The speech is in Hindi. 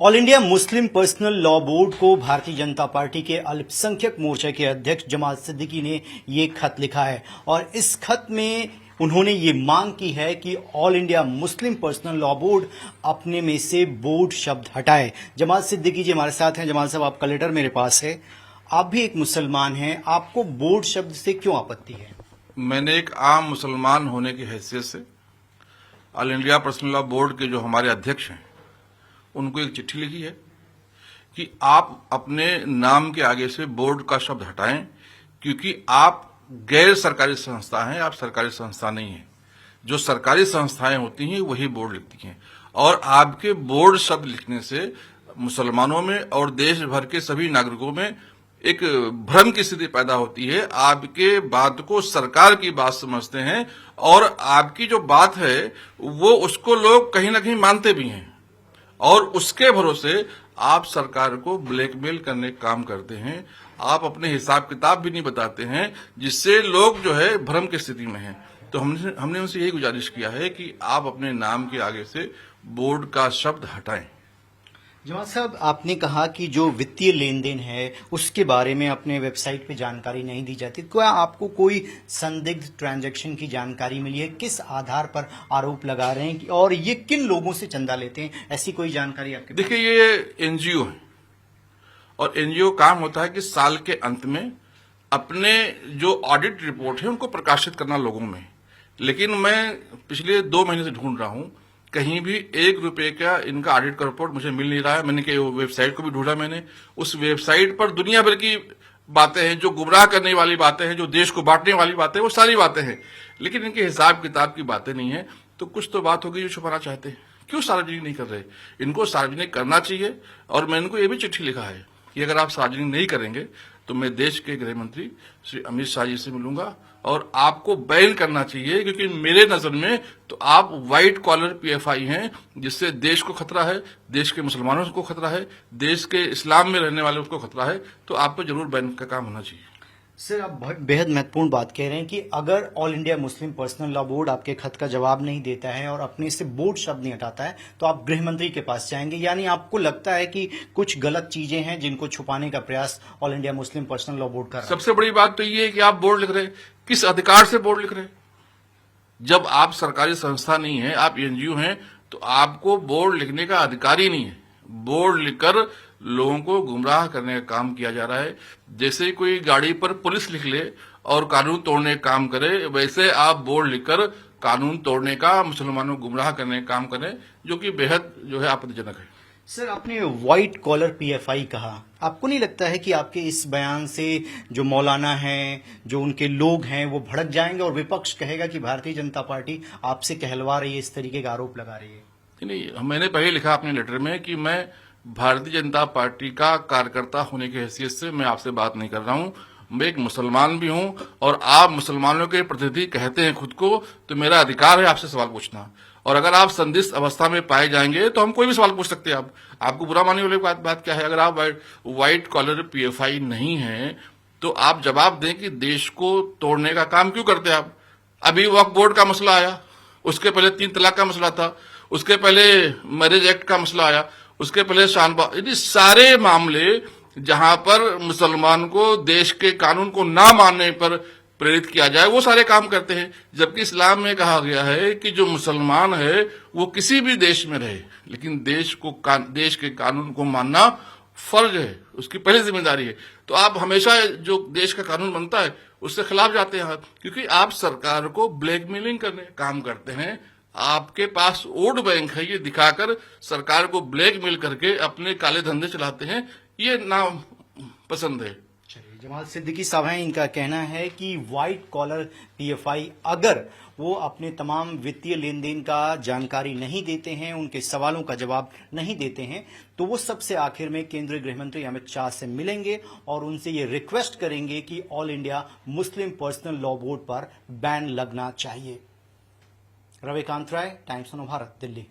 All India Muslim personal law board को भारतीय जनता पार्टी के अल्पसंख्यक मोर्चा के अध्यक्ष जमाल सिद्दीकी ने ये खत लिखा है और इस खत में उन्होंने ये मांग की है कि all India Muslim personal law board अपने में से बोर्ड शब्द हटाए। जमाल सिद्दीकी जी हमारे साथ हैं। जमाल साहब, आपका लेटर मेरे पास है। आप भी एक मुसलमान हैं, आपको बोर्ड शब्द से क्यों आपत्ति है? मैंने एक आम मुसलमान होने की हैसियत से all India personal law board के जो हमारे अध्यक्ष हैं उनको एक चिट्ठी लिखी है कि आप अपने नाम के आगे से बोर्ड का शब्द हटाएं, क्योंकि आप गैर सरकारी संस्था हैं, आप सरकारी संस्था नहीं हैं। जो सरकारी संस्थाएं होती हैं वही बोर्ड लिखती हैं, और आपके बोर्ड शब्द लिखने से मुसलमानों में और देश भर के सभी नागरिकों में एक भ्रम की स्थिति पैदा होती है। आपके बात को सरकार की बात समझते हैं और आपकी जो बात है वो उसको लोग कहीं ना कहीं मानते भी हैं, और उसके भरोसे आप सरकार को ब्लैकमेल करने का काम करते हैं। आप अपने हिसाब किताब भी नहीं बताते हैं, जिससे लोग जो है भ्रम की स्थिति में हैं। तो हमने उनसे यही गुजारिश किया है कि आप अपने नाम के आगे से बोर्ड का शब्द हटाएं। जमाल साहब, आपने कहा कि जो वित्तीय लेन देन है उसके बारे में अपने वेबसाइट पे जानकारी नहीं दी जाती। क्या आपको कोई संदिग्ध ट्रांजैक्शन की जानकारी मिली है? किस आधार पर आरोप लगा रहे हैं और ये किन लोगों से चंदा लेते हैं? ऐसी कोई जानकारी आपके? देखिए, ये एनजीओ है और एनजीओ काम होता है कि साल के अंत में अपने जो ऑडिट रिपोर्ट है उनको प्रकाशित करना लोगों में। लेकिन मैं पिछले 2 महीने से ढूंढ रहा हूं, कहीं भी 1 रुपए का इनका ऑडिट का रिपोर्ट मुझे मिल नहीं रहा है। मैंने वेबसाइट को भी ढूंढा, मैंने उस वेबसाइट पर दुनिया भर की बातें हैं, जो गुमराह करने वाली बातें हैं, जो देश को बांटने वाली बातें, वो सारी बातें हैं, लेकिन इनके हिसाब किताब की बातें नहीं है। तो कुछ तो बात होगी जो छुपाना चाहते हैं। क्यों सार्वजनिक नहीं कर रहे? इनको सार्वजनिक करना चाहिए। और मैंने इनको ये भी चिट्ठी लिखा है कि अगर आप सार्वजनिक नहीं करेंगे तो मैं देश के गृह मंत्री श्री अमित शाह जी से मिलूंगा और आपको बैन करना चाहिए, क्योंकि मेरे नजर में तो आप व्हाइट कॉलर पीएफआई हैं, जिससे देश को खतरा है, देश के मुसलमानों को खतरा है, देश के इस्लाम में रहने वालों को खतरा है। तो आपको जरूर बैन का काम होना चाहिए। सर, आप बेहद महत्वपूर्ण बात कह रहे हैं कि अगर all India Muslim personal law board आपके खत का जवाब नहीं देता है और अपने से बोर्ड शब्द नहीं हटाता है तो आप गृह मंत्री के पास जाएंगे। यानी आपको लगता है कि कुछ गलत चीजें हैं जिनको छुपाने का प्रयास all India Muslim personal law board कर रहा है। सबसे बड़ी बात तो ये है कि आप बोर्ड लिख रहे हैं, किस अधिकार से बोर्ड लिख रहे हैं? जब आप सरकारी संस्था नहीं है, आप एनजीओ हैं, तो आपको बोर्ड लिखने का अधिकार ही नहीं है। बोर्ड लिखकर लोगों को गुमराह करने का काम किया जा रहा है। जैसे कोई गाड़ी पर पुलिस लिख ले और कानून तोड़ने का काम करे, वैसे आप बोर्ड लिखकर कानून तोड़ने का, मुसलमानों को गुमराह करने का काम करें, जो कि बेहद जो है आपत्तिजनक है। सर, आपने व्हाइट कॉलर पीएफआई कहा। आपको नहीं लगता है कि आपके इस बयान से जो मौलाना हैं, जो उनके लोग हैं, वो भड़क जाएंगे और विपक्ष कहेगा कि भारतीय जनता पार्टी आपसे कहलवा रही है, इस तरीके का आरोप लगा रही है? नहीं, मैंने पहले लिखा अपने लेटर में कि मैं भारतीय जनता पार्टी का कार्यकर्ता होने की हैसियत से मैं आपसे बात नहीं कर रहा हूं। मैं एक मुसलमान भी हूं, और आप मुसलमानों के प्रतिनिधि कहते हैं खुद को, तो मेरा अधिकार है आपसे सवाल पूछना। और अगर आप संदिग्ध अवस्था में पाए जाएंगे तो हम कोई भी सवाल पूछ सकते हैं। आपको बुरा मानने वाली बात क्या है? अगर आप व्हाइट कॉलर पीएफआई नहीं है तो आप जवाब दें कि देश को तोड़ने का काम क्यों करते हैं आप? अभी वक्फ बोर्ड का मसला आया, उसके पहले 3 तलाक का मसला था, उसके पहले मैरिज एक्ट का मसला आया, उसके पहले शानबाग, यदि सारे मामले जहां पर मुसलमान को देश के कानून को ना मानने पर प्रेरित किया जाए, वो सारे काम करते हैं। जबकि इस्लाम में कहा गया है कि जो मुसलमान है वो किसी भी देश में रहे, लेकिन देश के कानून को मानना फर्ज है, उसकी पहली जिम्मेदारी है। तो आप हमेशा जो देश का कानून बनता है उससे खिलाफ जाते हैं, क्योंकि आप सरकार को ब्लैकमेलिंग करने का काम करते हैं। आपके पास वोट बैंक है, ये दिखाकर सरकार को ब्लैकमेल करके अपने काले धंधे चलाते हैं। ये ना पसंद है। चलिए, जमाल सिद्दीकी साहब हैं, इनका कहना है कि व्हाइट कॉलर पीएफआई अगर वो अपने तमाम वित्तीय लेन देन का जानकारी नहीं देते हैं, उनके सवालों का जवाब नहीं देते हैं, तो वो सबसे आखिर में केंद्रीय गृह मंत्री अमित शाह से मिलेंगे और उनसे ये रिक्वेस्ट करेंगे कि all India Muslim personal law board पर बैन लगना चाहिए। रविकांत राय, टाइम्स ऑफ भारत, दिल्ली।